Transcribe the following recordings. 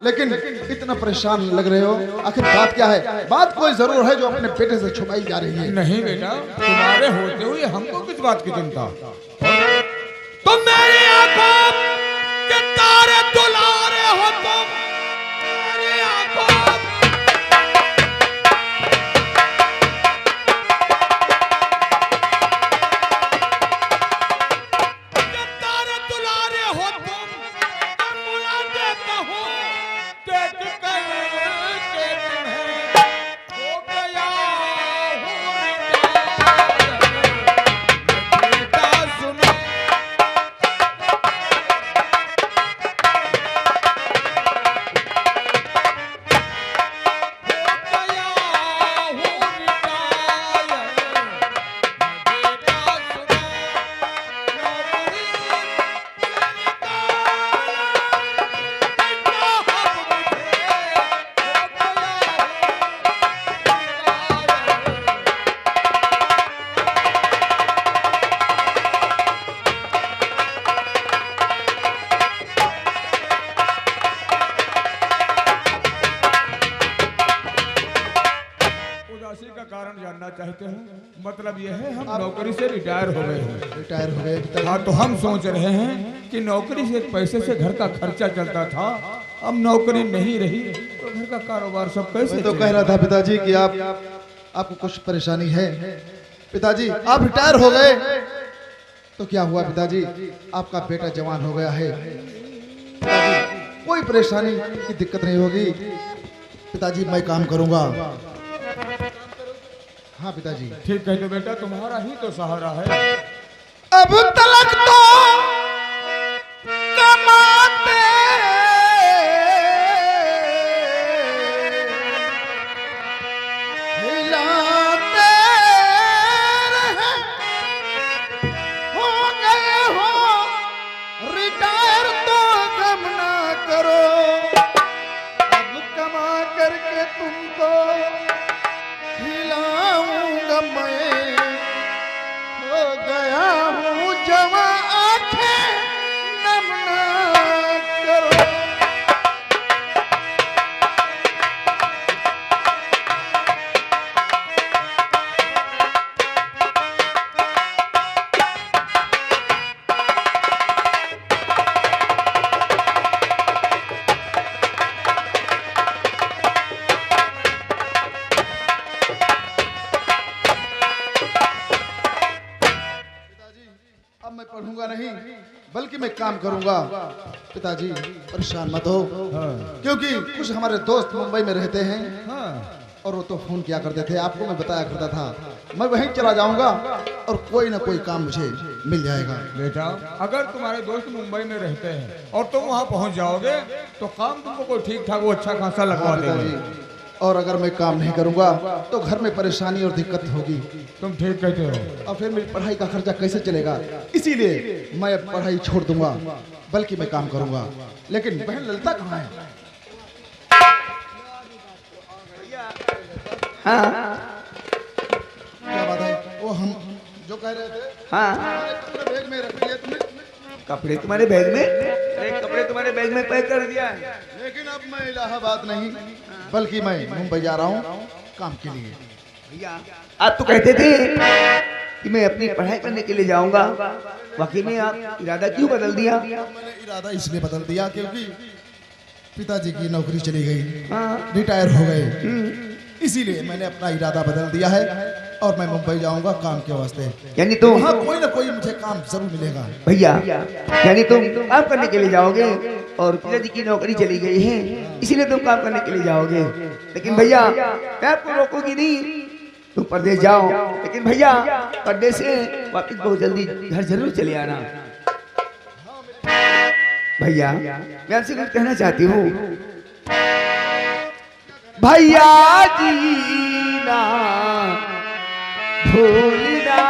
लेकिन इतना परेशान लग रहे हो, आखिर बात क्या है? बात कोई जरूर है जो अपने बेटे से छुपाई जा रही है। नहीं बेटा, तुम्हारे होते हुए हमको किस बात की चिंता? तुम मेरी आंखों के तारे दुलारे हो, तुम मेरी आंखों के तारे दुलारे हो, तुम बुला देता हूँ देख कर के तुम्हें हो गया हूँ बेटा सुनो। उदासी का कारण जानना चाहते हैं? मतलब यह है हम नौकरी से रिटायर हो गए हैं। रिटायर हो गए? हाँ, तो हम सोच रहे हैं कि नौकरी से पैसे से घर का खर्चा चलता था, अब नौकरी नहीं रही तो घर का कारोबार सब कैसे मैं तो कह रहा था पिताजी कि आपको कुछ परेशानी है। पिताजी आप रिटायर हो गए तो क्या हुआ पिताजी? आपका बेटा जवान हो गया है पिताजी, कोई परेशानी की दिक्कत नहीं होगी पिताजी, मैं काम करूंगा। हाँ पिताजी। ठीक है तो बेटा, तुम्हारा ही तो सहारा है। अब तलक तो कमाते हिलाते रहे, हो गए हो रिटायर तो गम ना करो, अब कमा करके तुमको खिलाऊंगा मैं, हो गया हूँ जवां, आंखें नम ना करो। अब मैं पढ़ूंगा नहीं बल्कि मैं काम करूंगा। पिताजी परेशान मत हो, क्योंकि कुछ हमारे दोस्त मुंबई में रहते हैं और वो तो फोन किया करते थे, आपको मैं बताया करता था, मैं वहीं चला जाऊंगा और कोई ना कोई काम मुझे मिल जाएगा। बेटा, अगर तुम्हारे दोस्त मुंबई में रहते हैं और तुम वहां पहुंच जाओगे तो काम तुमको कोई ठीक ठाक वो अच्छा खासा लगवा देगा। और अगर मैं काम नहीं करूंगा तो घर में परेशानी और दिक्कत होगी। तुम ठीक कहते हो। और फिर मेरी पढ़ाई का खर्चा कैसे चलेगा? इसीलिए मैं अब पढ़ाई छोड़ दूंगा बल्कि मैं काम करूंगा। लेकिन बहन ललिता कहाँ है? हाँ क्या बात है? वो हम जो कह रहे थे, हाँ, कपड़े बैग में रख दिए तुमने, कपड़े तुम्हारे बैग में? अरे कपड़े तुम्हारे बैग में पैक कर दिया है। लेकिन अब मैं इलाहाबाद नहीं बल्कि मैं मुंबई जा रहा हूँ काम के लिए। भैया आप तो कहते थे कि मैं अपनी पढ़ाई करने के लिए जाऊंगा, वाकई में आप इरादा क्यों बदल दिया? मैंने इरादा इसलिए बदल दिया क्योंकि पिताजी की नौकरी चली गई, हाँ, रिटायर हो गए, इसीलिए मैंने अपना इरादा बदल दिया है और मैं मुंबई जाऊंगा काम के वास्ते। यानी तुम वहाँ कोई ना कोई मुझे काम जरूर मिलेगा। भैया, यानी तुम काम करने के लिए जाओगे और पिताजी की नौकरी चली गई है इसीलिए तुम काम करने के लिए जाओगे। लेकिन भैया मैं आपको रोकूंगी नहीं, तुम परदेश जाओ, लेकिन भैया परदेश से वापस बहुत जल्दी घर जरूर चले आना। भैया मैं आपसे कुछ कहना चाहती हूँ। भैया जीना भूलना,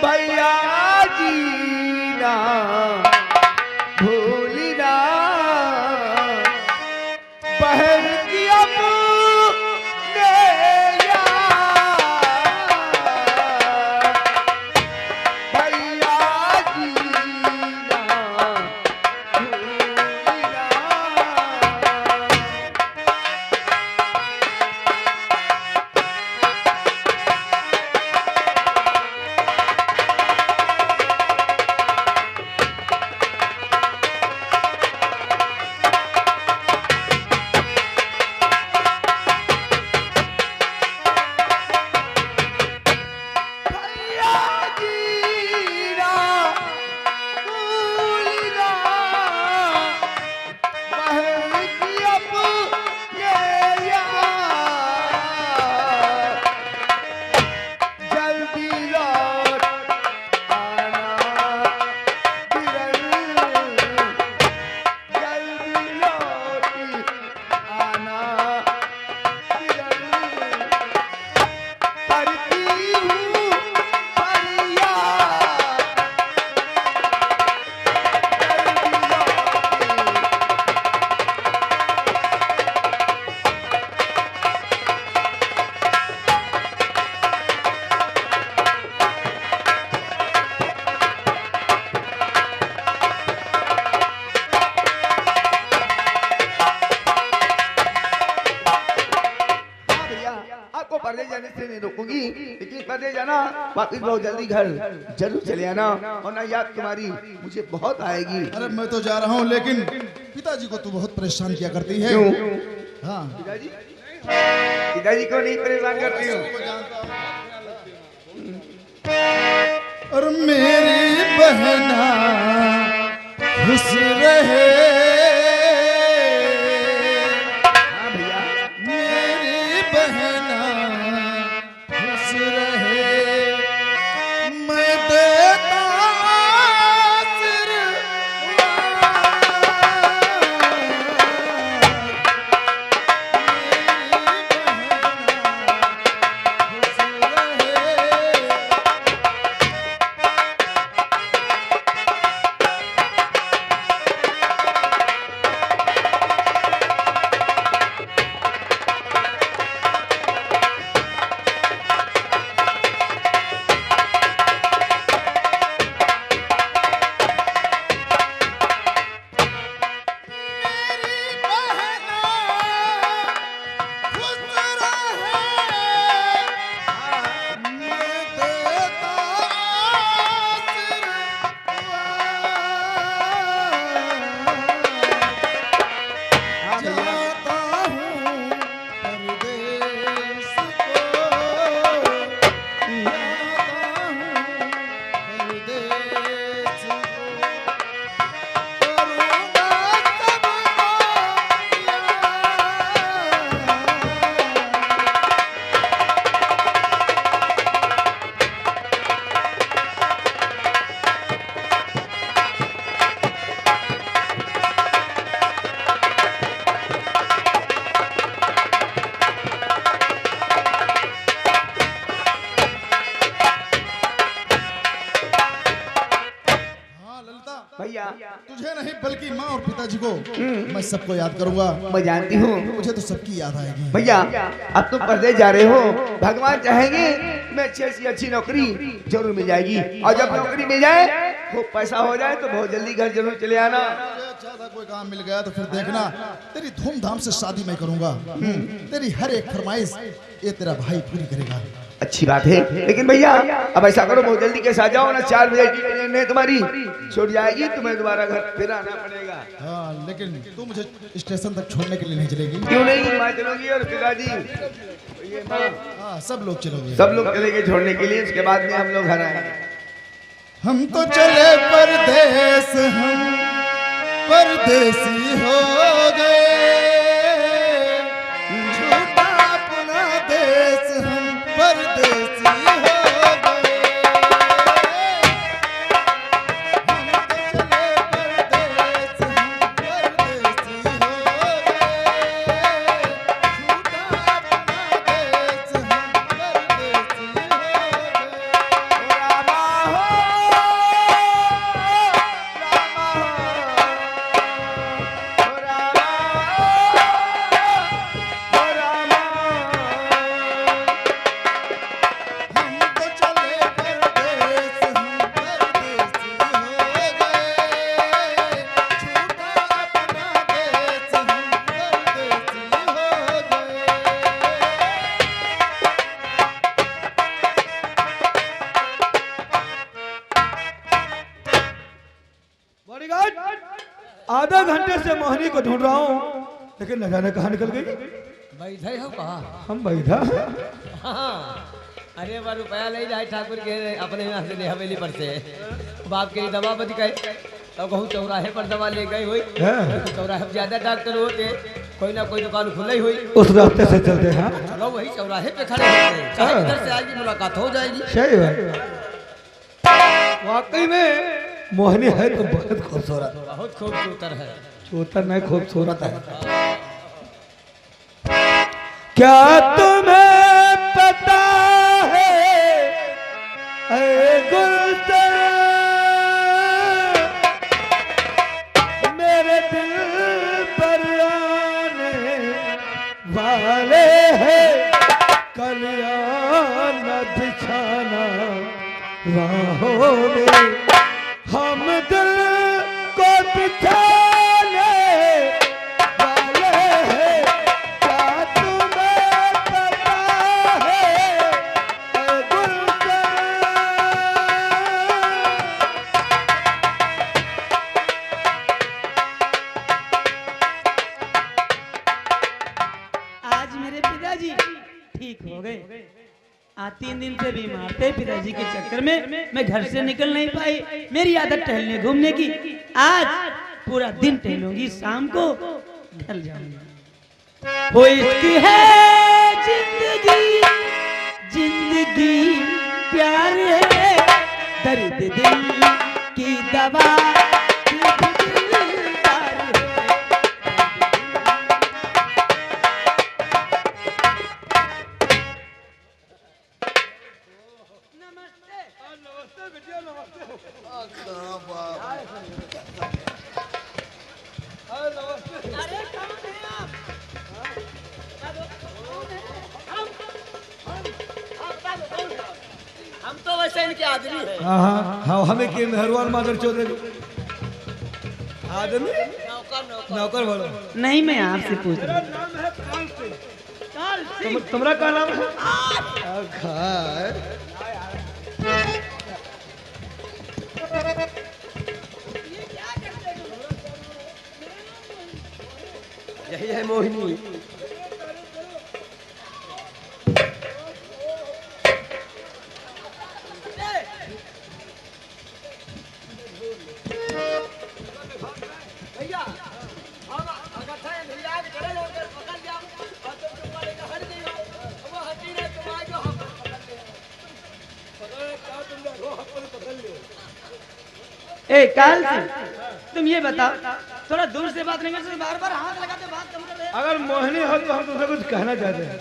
भैया जीना भूलना, बहन की अपने यार, भैया जीना भूलना। बदले जाना, वापिस बहुत जल्दी घर जरूर चले आना, और ना याद तुम्हारी मुझे बहुत आएगी। अरे मैं तो जा रहा हूँ, लेकिन पिताजी को तू बहुत परेशान किया करती है। क्यों? हाँ, पिताजी पिताजी को नहीं परेशान करती हूँ। और मेरी बहना खुश रहे, हाँ भैया, मेरी बहना खुश रहे, मैं देता आशीर्वाद। भैया तुझे नहीं बल्कि माँ और पिताजी को मैं सबको याद करूंगा। मैं जानती हूँ मुझे तो सबकी याद आएगी। भैया, अब तुम परदेश जा रहे हो, भगवान चाहेंगे मैं अच्छी से अच्छी नौकरी जरूर मिल जाएगी, और जब नौकरी मिल जाए खूब पैसा हो जाए तो बहुत जल्दी घर जरूर चले आना। अच्छा था कोई काम मिल गया तो फिर देखना, तेरी धूमधाम से शादी मैं करूंगा। तेरी हर एक फरमाइश ये तेरा भाई पूरी करेगा। अच्छी बात है, लेकिन भैया अब ऐसा करो, बहुत जल्दी के साथ जाओ ना, 4 बजे की ट्रेन है तुम्हारी छूट जाएगी, तुम्हें दोबारा घर फिर आना पड़ेगा। हाँ, लेकिन तू मुझे स्टेशन तक छोड़ने के लिए नहीं चलेगी? क्यों नहीं, माँ चलोगी और पिताजी ये माँ, हाँ, सब लोग चलोगे। सब लोग चलेंगे छोड़ने के लिए, उसके बाद में हम लोग घर आएंगे। हम तो चले परदेस, हम परदेसी हो गए, झूठा अपना देश हम परदेसी हो गए। आधा घंटे से मोहनी को ढूंढ रहा हूँ, लेकिन न जाने कहाँ निकल गई। बैठे हो कहा? हम बैठा हाँ, अरे बार रुपया ले जाए ठाकुर के अपने यहाँ से हवेली पर से बाप के दवा बच गए, तब कहूँ चौराहे पर दवा ले गए हुई। चौराहे पर ज्यादा डॉक्टर होते, कोई ना कोई दुकान खुली हुई, उस रास्ते से चलते हैं। चलो वही चौराहे पे खड़े होते, चाहे इधर से आएगी मुलाकात हो जाएगी। सही है, वाकई में मोहनी है तो बहुत खूबसूरत, बहुत खूबसूरत है। चूतर नहीं खूबसूरत है। क्या तुम्हें पता है ऐ गुलशन, मेरे दिल पर आने वाले हैं, कल्याण बिछाना राहों में, हम दिल को बिछाने वाले हैं। क्या तुम्हें पता है ऐ गुलशन, पिताजी ठीक हो गए। आज 3 दिन से बीमार थे पिताजी के चक्कर में मैं घर से निकल नहीं पाई। मेरी आदत टहलने घूमने की, आज पूरा दिन टहलूंगी, शाम को घर जाऊंगी। वो इश्क है जिंदगी, जिंदगी प्यार है, दर्द दिल की दवा हम तो वैसे इनके आदमी हैं। हाँ हमें के मेहरबान मादर चौधरी आदमी नौकर बोलो। नहीं, मैं आपसे पूछ रहा हूँ। तुम्हारा क्या नाम है? यही है मोहिनी। भैया हम अगथा है भैया करे लोग पकड़ जाओ और तुम चुपा लेकर हट जाओ। वो हटी नहीं तुम आ जाओ, हम पकड़ ले पकड़ क्या तुम रो हम पकड़ ले। ए काल से तुम ये बताओ, थोड़ा दूर से बात नहीं कर सकते, बार-बार हाथ लगाते बात कम कर रहे हो। अगर मोहिनी हो तो हम तुमसे कुछ कहना चाहते हैं।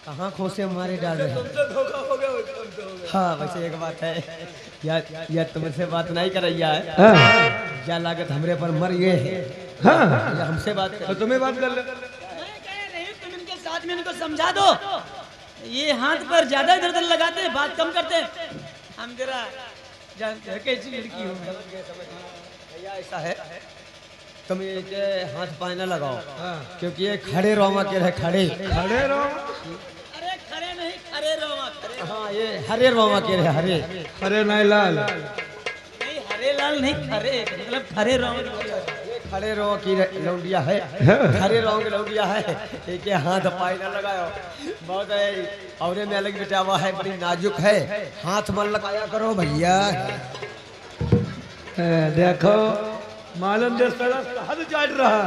कहाँ खोसे हमारे डाल रहे हैं। हाँ वैसे एक बात है या तुमसे बात नहीं कर रही है, या लागत हमरे पर मर गए है। या हमसे बात कर, तुम्हें बात कर ले। मैं कह रही हूँ तुम इनके साथ में इनको समझा दो, ये हाथ पर ज्यादा इधर उधर लगाते हैं, बात कम करते हैं। हम जरा जानते हैं कैसी लड़की हूँ मैं। भैया ऐसा है तुम ये के हाथ पाए ना लगाओ, क्योंकि ये खड़े रोमा के रहे, खड़े रहो। अरे खड़े नहीं, खड़े रोमा, खड़े। हाँ ये हरे रोमा के रहे, हरे अरे नहीं लाल, नहीं हरे लाल नहीं, खड़े मतलब खड़े रोमा। ये खड़े रोमा की लौंडिया है, खड़े रोमा की लौंडिया है। एक हाथ पाए ना लगाओ, बहुत है और में अलग बिटावा है, बड़ी नाजुक है, हाथ मत लगाया करो भैया। देखो मालूम देश हद चाट रहा,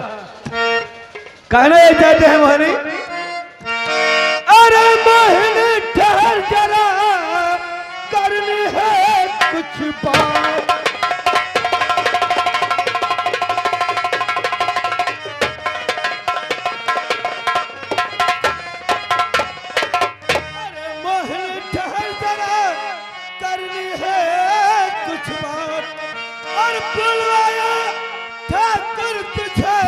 कहना ये चाहते हैं मोहिनी। अरे मोहिनी ठहर जरा, करनी है कुछ बात। अरे मोहिनी ठहर जरा, करनी है कुछ बात। और बुलवाया ठाकुर तुझे,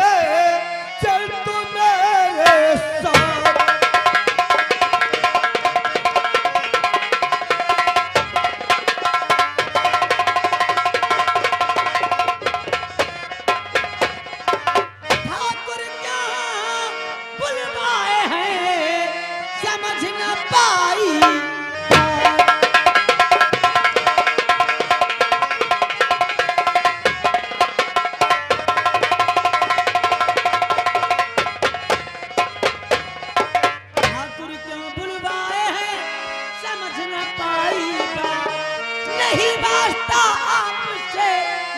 चल तू मेरे साथ। ठाकुर क्या बुलवाए हैं, समझ न पाई। ठाकुर क्यों बुलवाए हैं, समझ न पाई बात। नहीं वास्ता आपसे,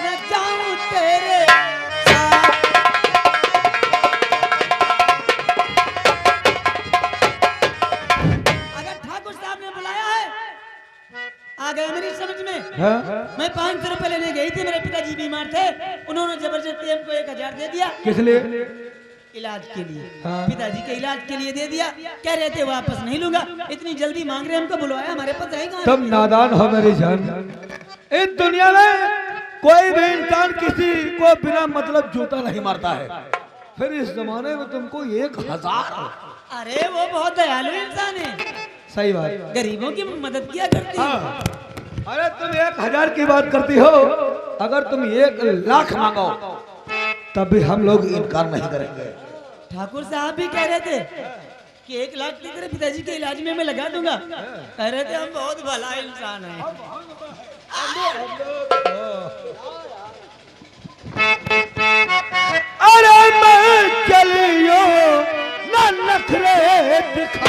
न जाऊं तेरे साथ। अगर ठाकुर साहब ने बुलाया है, आ गए मेरी समझ में। मैं 500 रुपए लेने गई थी, मेरे पिताजी बीमार थे, उन्होंने जबरदस्ती हमको 1000 दे दिया किस लिए? इलाज के लिए। पिताजी के इलाज के लिए दे दिया, कह रहे थे वापस नहीं लूंगा। इतनी जल्दी मांग रहे, हमको बुलवाया, हमारे पास है कहाँ? तुम नादान हो मेरी जान। इस दुनिया में कोई भी इंसान किसी को बिना मतलब जूता नहीं मारता है, फिर इस जमाने में तुमको 1000। अरे वो बहुत दयालु इंसान है, सही बात। गरीबों की मदद किया करती है। अरे तुम 1000 की बात करती हो, अगर तुम 1,00,000 मांगो तब भी हम लोग इनकार नहीं करेंगे। ठाकुर साहब भी कह रहे थे कि 1,00,000 लेकर पिताजी के इलाज में मैं लगा दूंगा। कह रहे थे हम बहुत भला इंसान हैं। अरे मैं चलियो ना नखरे दिखा।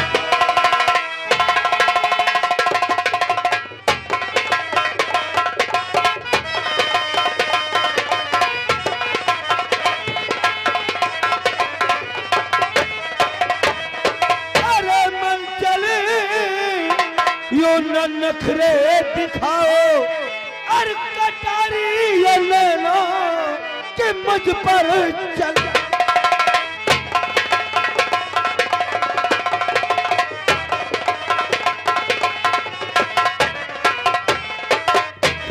अरे मन चले यो ना नखरे दिखाओ और कटारी ये लेना कि मुझ पर चल।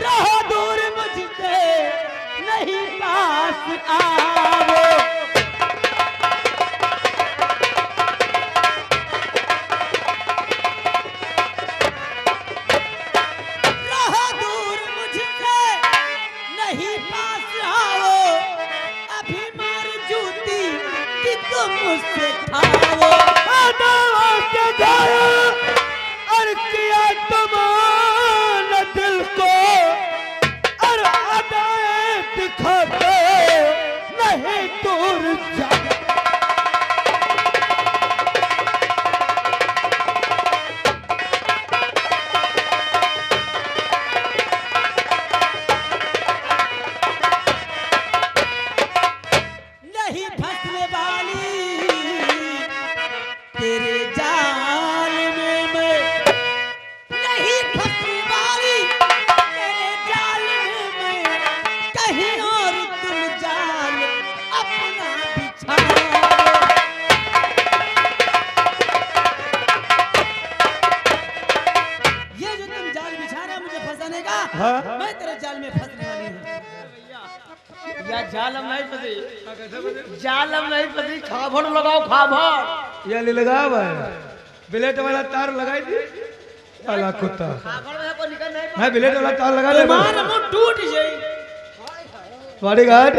रहो दूर मुझसे नहीं पास आओ। रहो दूर मुझसे नहीं पास आओ। अभी मार जूती कि तुम मुझसे खाओ। आदावा के गाया और किया तमान दिल को और अदाएं दिखाते नहीं दूर जा। नहीं फंसने वाली तेरे जाल में मैं। नहीं फंसने वाली तेरे जाल में मैं। कहीं और तुम जाल अपना बिछाओ। ये जो तुम जाल बिछा रहे हो मुझे फंसाने का, मैं तेरे जाल में फंसने वाली हूँ। या जालम नहीं फंसी, जालम नहीं फंसी, खाभड़ लगाओ खाभड़। ये ले लगा है बिलेट वाला तार लगाई थी अला कुत्ता। खाभड़ में को निकल नहीं मैं बिलेट वाला तार लगा दे तुम्हारा मुंह टूट जाए। बॉडीगार्ड